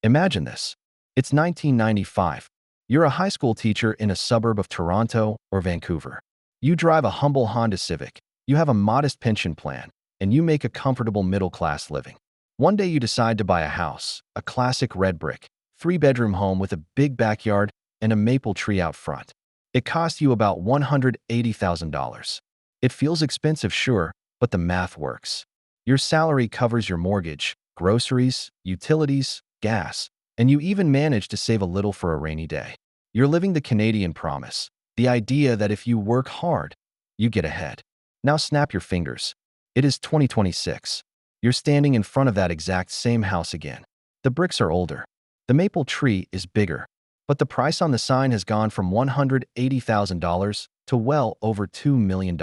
Imagine this. It's 1995. You're a high school teacher in a suburb of Toronto or Vancouver. You drive a humble Honda Civic, you have a modest pension plan, and you make a comfortable middle-class living. One day you decide to buy a house, a classic red brick, three-bedroom home with a big backyard and a maple tree out front. It costs you about $180,000. It feels expensive, sure, but the math works. Your salary covers your mortgage, groceries, utilities, gas, and you even manage to save a little for a rainy day. You're living the Canadian promise, the idea that if you work hard, you get ahead. Now snap your fingers. It is 2026. You're standing in front of that exact same house again. The bricks are older. The maple tree is bigger. But the price on the sign has gone from $180,000 to well over $2 million.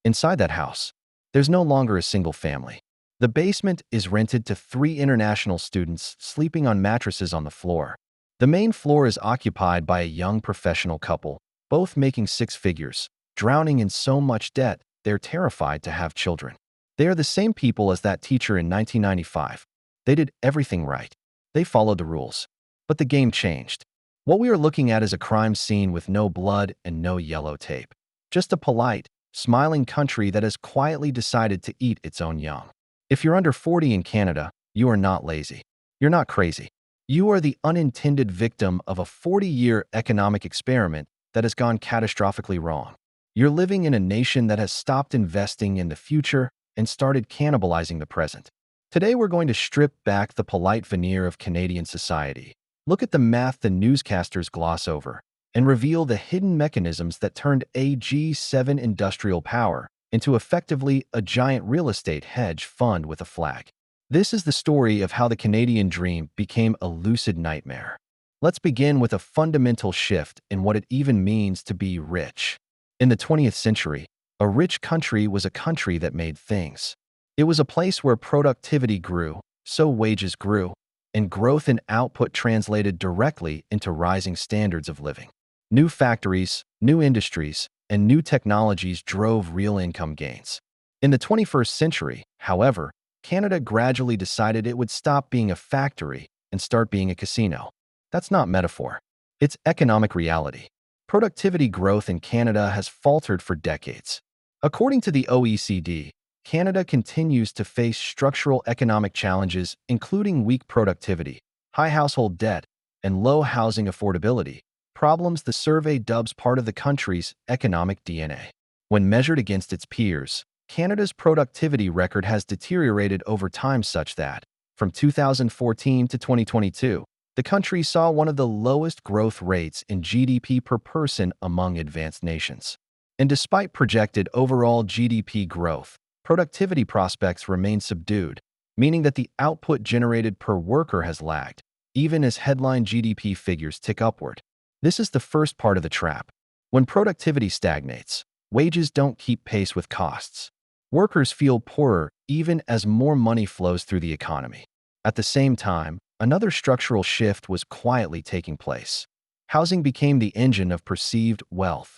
Inside that house, there's no longer a single family. The basement is rented to 3 international students sleeping on mattresses on the floor. The main floor is occupied by a young professional couple, both making 6 figures, drowning in so much debt they're terrified to have children. They are the same people as that teacher in 1995. They did everything right. They followed the rules. But the game changed. What we are looking at is a crime scene with no blood and no yellow tape. Just a polite, smiling country that has quietly decided to eat its own young. If you're under 40 in Canada, you are not lazy. You're not crazy. You are the unintended victim of a 40-year economic experiment that has gone catastrophically wrong. You're living in a nation that has stopped investing in the future and started cannibalizing the present. Today, we're going to strip back the polite veneer of Canadian society, look at the math the newscasters gloss over, and reveal the hidden mechanisms that turned AG7 industrial power into effectively a giant real estate hedge fund with a flag. This is the story of how the Canadian dream became a lucid nightmare. Let's begin with a fundamental shift in what it even means to be rich. In the 20th century, a rich country was a country that made things. It was a place where productivity grew, so wages grew, and growth in output translated directly into rising standards of living. New factories, new industries, and new technologies drove real income gains. In the 21st century, however, Canada gradually decided it would stop being a factory and start being a casino. That's not metaphor. It's economic reality. Productivity growth in Canada has faltered for decades. According to the OECD, Canada continues to face structural economic challenges, including weak productivity, high household debt, and low housing affordability, problems the survey dubs part of the country's economic DNA. When measured against its peers, Canada's productivity record has deteriorated over time such that, from 2014 to 2022, the country saw one of the lowest growth rates in GDP per person among advanced nations. And despite projected overall GDP growth, productivity prospects remain subdued, meaning that the output generated per worker has lagged, even as headline GDP figures tick upward. This is the first part of the trap. When productivity stagnates, wages don't keep pace with costs. Workers feel poorer even as more money flows through the economy. At the same time, another structural shift was quietly taking place. Housing became the engine of perceived wealth.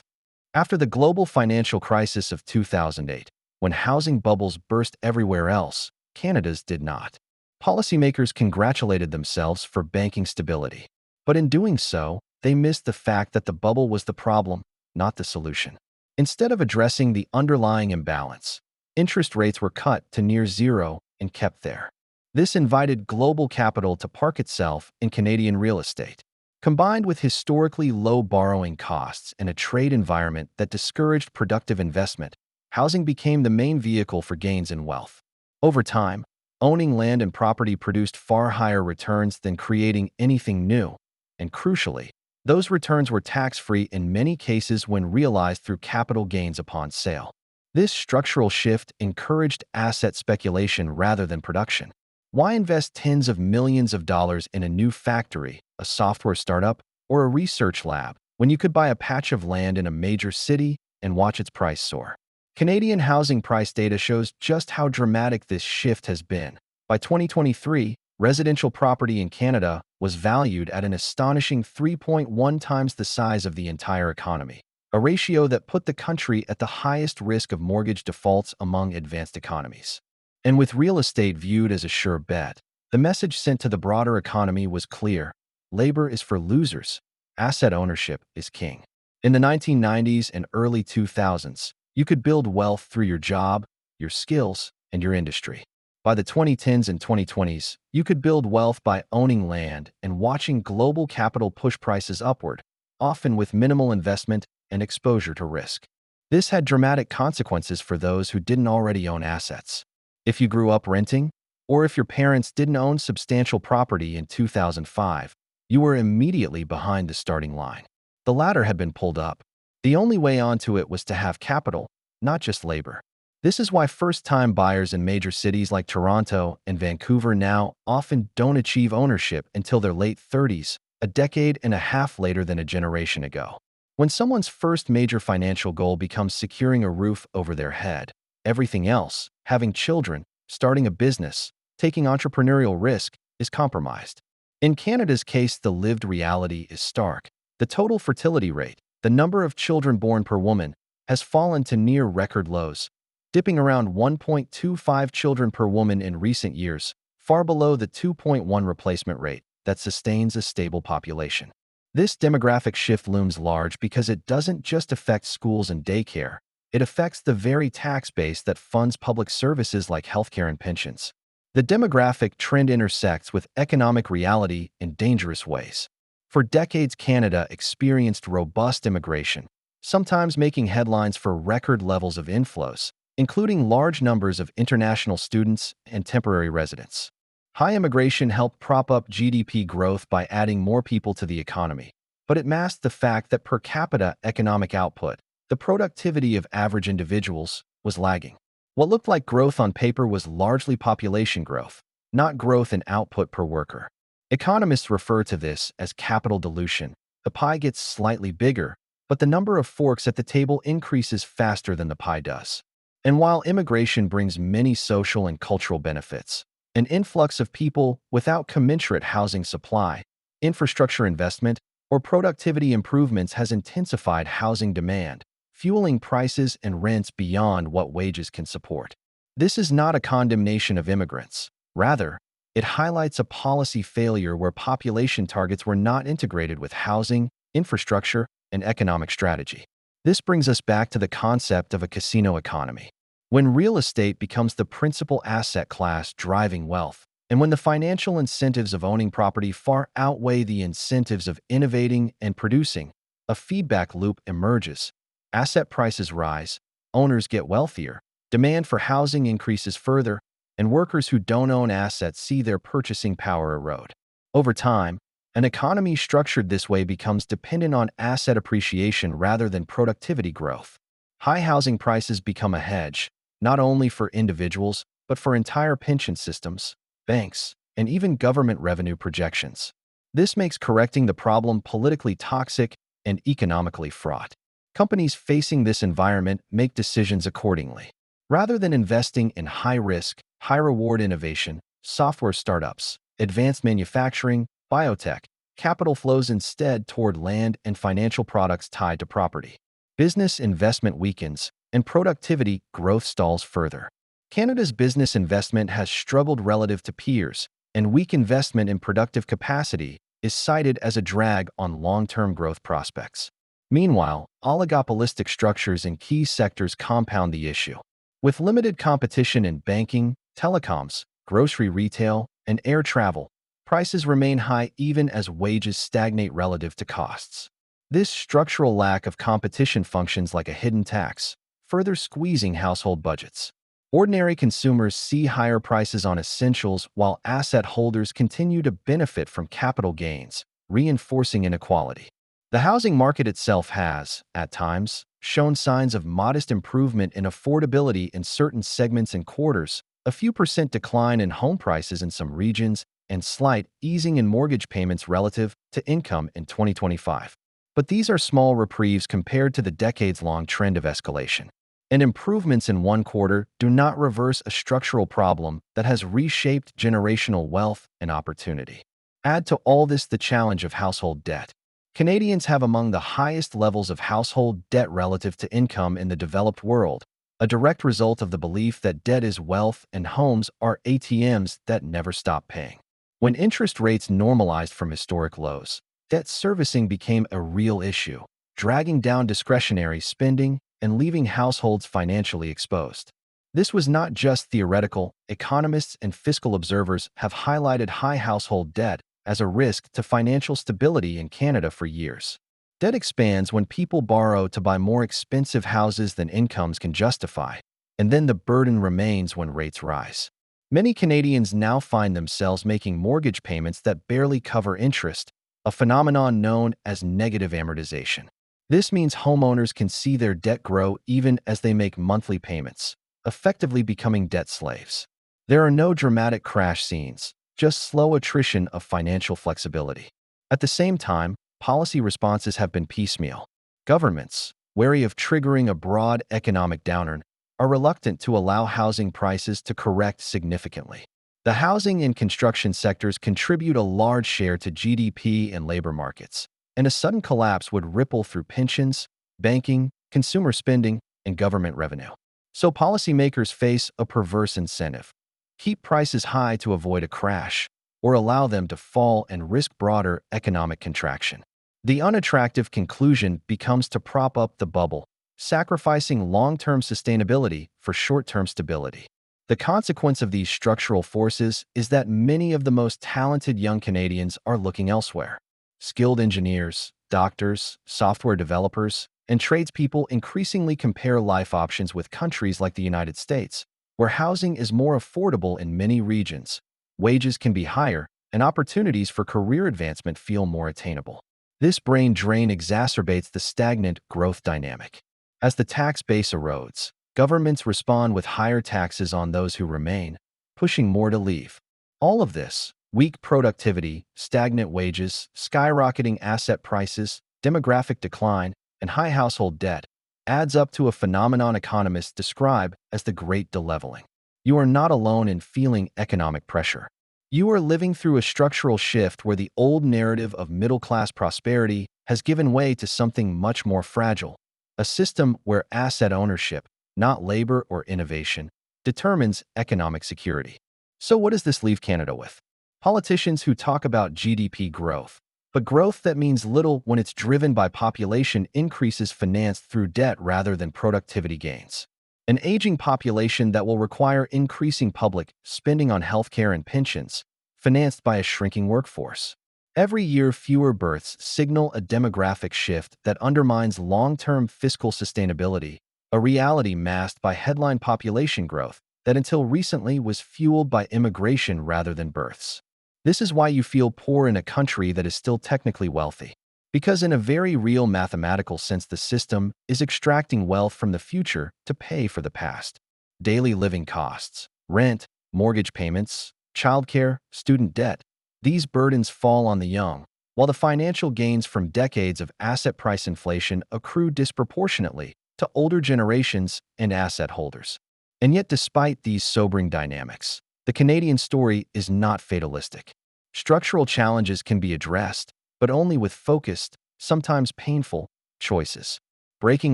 After the global financial crisis of 2008, when housing bubbles burst everywhere else, Canada's did not. Policymakers congratulated themselves for banking stability. But in doing so, they missed the fact that the bubble was the problem, not the solution. Instead of addressing the underlying imbalance, interest rates were cut to near zero and kept there. This invited global capital to park itself in Canadian real estate. Combined with historically low borrowing costs and a trade environment that discouraged productive investment, housing became the main vehicle for gains in wealth. Over time, owning land and property produced far higher returns than creating anything new, and crucially, those returns were tax-free in many cases when realized through capital gains upon sale. This structural shift encouraged asset speculation rather than production. Why invest tens of millions of dollars in a new factory, a software startup, or a research lab when you could buy a patch of land in a major city and watch its price soar? Canadian housing price data shows just how dramatic this shift has been. By 2023, residential property in Canada was valued at an astonishing 3.1 times the size of the entire economy, a ratio that put the country at the highest risk of mortgage defaults among advanced economies. And with real estate viewed as a sure bet, The message sent to the broader economy was clear: labor is for losers, asset ownership is king. In the 1990s and early 2000s, you could build wealth through your job, your skills, and your industry. By the 2010s and 2020s, you could build wealth by owning land and watching global capital push prices upward, often with minimal investment and exposure to risk. This had dramatic consequences for those who didn't already own assets. If you grew up renting, or if your parents didn't own substantial property in 2005, you were immediately behind the starting line. The ladder had been pulled up. The only way onto it was to have capital, not just labor. This is why first-time buyers in major cities like Toronto and Vancouver now often don't achieve ownership until their late 30s, a decade and a half later than a generation ago. When someone's first major financial goal becomes securing a roof over their head, everything else, having children, starting a business, taking entrepreneurial risk, is compromised. In Canada's case, the lived reality is stark. The total fertility rate, the number of children born per woman, has fallen to near record lows, dipping around 1.25 children per woman in recent years, far below the 2.1 replacement rate that sustains a stable population. This demographic shift looms large because it doesn't just affect schools and daycare, it affects the very tax base that funds public services like healthcare and pensions. The demographic trend intersects with economic reality in dangerous ways. For decades, Canada experienced robust immigration, sometimes making headlines for record levels of inflows, including large numbers of international students and temporary residents. High immigration helped prop up GDP growth by adding more people to the economy, but it masked the fact that per capita economic output, the productivity of average individuals, was lagging. What looked like growth on paper was largely population growth, not growth in output per worker. Economists refer to this as capital dilution. The pie gets slightly bigger, but the number of forks at the table increases faster than the pie does. And while immigration brings many social and cultural benefits, an influx of people without commensurate housing supply, infrastructure investment, or productivity improvements has intensified housing demand, fueling prices and rents beyond what wages can support. This is not a condemnation of immigrants. Rather, it highlights a policy failure where population targets were not integrated with housing, infrastructure, and economic strategy. This brings us back to the concept of a casino economy. When real estate becomes the principal asset class driving wealth, and when the financial incentives of owning property far outweigh the incentives of innovating and producing, a feedback loop emerges. Asset prices rise, owners get wealthier, demand for housing increases further, and workers who don't own assets see their purchasing power erode. Over time, an economy structured this way becomes dependent on asset appreciation rather than productivity growth. High housing prices become a hedge, not only for individuals, but for entire pension systems, banks, and even government revenue projections. This makes correcting the problem politically toxic and economically fraught. Companies facing this environment make decisions accordingly. Rather than investing in high-risk, high-reward innovation, software startups, advanced manufacturing, biotech, capital flows instead toward land and financial products tied to property. Business investment weakens, and productivity growth stalls further. Canada's business investment has struggled relative to peers, and weak investment in productive capacity is cited as a drag on long-term growth prospects. Meanwhile, oligopolistic structures in key sectors compound the issue. With limited competition in banking, telecoms, grocery retail, and air travel, prices remain high even as wages stagnate relative to costs. This structural lack of competition functions like a hidden tax, further squeezing household budgets. Ordinary consumers see higher prices on essentials while asset holders continue to benefit from capital gains, reinforcing inequality. The housing market itself has, at times, shown signs of modest improvement in affordability in certain segments and quarters, a few percent decline in home prices in some regions, and slight easing in mortgage payments relative to income in 2025. But these are small reprieves compared to the decades-long trend of escalation. And improvements in one quarter do not reverse a structural problem that has reshaped generational wealth and opportunity. Add to all this the challenge of household debt. Canadians have among the highest levels of household debt relative to income in the developed world, a direct result of the belief that debt is wealth and homes are ATMs that never stop paying. When interest rates normalized from historic lows, debt servicing became a real issue, dragging down discretionary spending and leaving households financially exposed. This was not just theoretical. Economists and fiscal observers have highlighted high household debt as a risk to financial stability in Canada for years. Debt expands when people borrow to buy more expensive houses than incomes can justify, and then the burden remains when rates rise. Many Canadians now find themselves making mortgage payments that barely cover interest, a phenomenon known as negative amortization. This means homeowners can see their debt grow even as they make monthly payments, effectively becoming debt slaves. There are no dramatic crash scenes, just slow attrition of financial flexibility. At the same time, policy responses have been piecemeal. Governments, wary of triggering a broad economic downturn, are reluctant to allow housing prices to correct significantly. The housing and construction sectors contribute a large share to GDP and labor markets, and a sudden collapse would ripple through pensions, banking, consumer spending, and government revenue. So policymakers face a perverse incentive: keep prices high to avoid a crash, or allow them to fall and risk broader economic contraction. The unattractive conclusion becomes to prop up the bubble, sacrificing long-term sustainability for short-term stability. The consequence of these structural forces is that many of the most talented young Canadians are looking elsewhere. Skilled engineers, doctors, software developers, and tradespeople increasingly compare life options with countries like the United States, where housing is more affordable in many regions, wages can be higher, and opportunities for career advancement feel more attainable. This brain drain exacerbates the stagnant growth dynamic. As the tax base erodes, governments respond with higher taxes on those who remain, pushing more to leave. All of this, weak productivity, stagnant wages, skyrocketing asset prices, demographic decline, and high household debt, adds up to a phenomenon economists describe as the Great Deleveling. You are not alone in feeling economic pressure. You are living through a structural shift where the old narrative of middle-class prosperity has given way to something much more fragile, a system where asset ownership, not labor or innovation, determines economic security. So what does this leave Canada with? Politicians who talk about GDP growth, but growth that means little when it's driven by population increases financed through debt rather than productivity gains. An aging population that will require increasing public spending on healthcare and pensions, financed by a shrinking workforce. Every year, fewer births signal a demographic shift that undermines long-term fiscal sustainability, a reality masked by headline population growth that until recently was fueled by immigration rather than births. This is why you feel poor in a country that is still technically wealthy. Because in a very real mathematical sense, the system is extracting wealth from the future to pay for the past. Daily living costs, rent, mortgage payments, childcare, student debt, these burdens fall on the young, while the financial gains from decades of asset price inflation accrue disproportionately to older generations and asset holders. And yet, despite these sobering dynamics, the Canadian story is not fatalistic. Structural challenges can be addressed, but only with focused, sometimes painful, choices. Breaking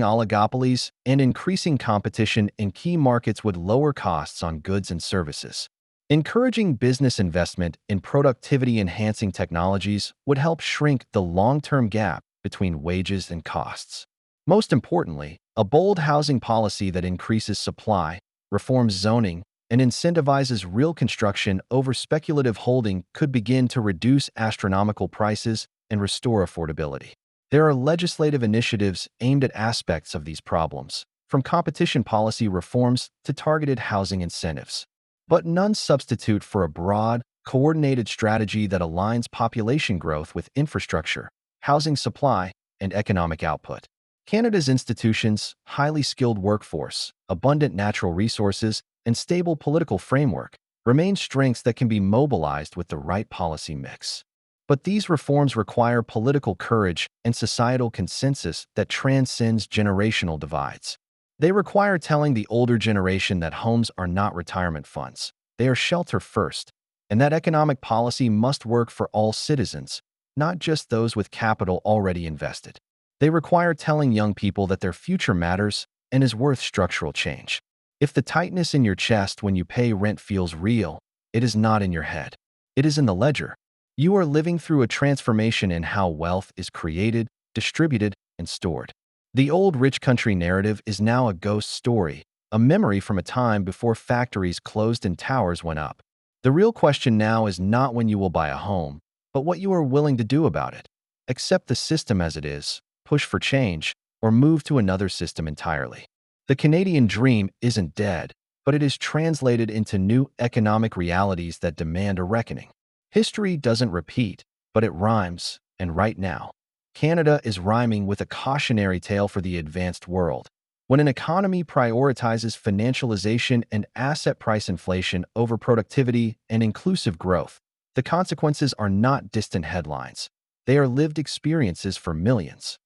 oligopolies and increasing competition in key markets would lower costs on goods and services. Encouraging business investment in productivity-enhancing technologies would help shrink the long-term gap between wages and costs. Most importantly, a bold housing policy that increases supply, reforms zoning, and incentivizes real construction over speculative holding could begin to reduce astronomical prices and restore affordability. There are legislative initiatives aimed at aspects of these problems, from competition policy reforms to targeted housing incentives. But none substitute for a broad, coordinated strategy that aligns population growth with infrastructure, housing supply, and economic output. Canada's institutions, highly skilled workforce, abundant natural resources, and stable political framework remain strengths that can be mobilized with the right policy mix. But these reforms require political courage and societal consensus that transcends generational divides. They require telling the older generation that homes are not retirement funds, they are shelter first, and that economic policy must work for all citizens, not just those with capital already invested. They require telling young people that their future matters and is worth structural change. If the tightness in your chest when you pay rent feels real, it is not in your head. It is in the ledger. You are living through a transformation in how wealth is created, distributed, and stored. The old rich country narrative is now a ghost story, a memory from a time before factories closed and towers went up. The real question now is not when you will buy a home, but what you are willing to do about it. Accept the system as it is, push for change, or move to another system entirely. The Canadian dream isn't dead, but it is translated into new economic realities that demand a reckoning. History doesn't repeat, but it rhymes, and right now, Canada is rhyming with a cautionary tale for the advanced world. When an economy prioritizes financialization and asset price inflation over productivity and inclusive growth, the consequences are not distant headlines. They are lived experiences for millions.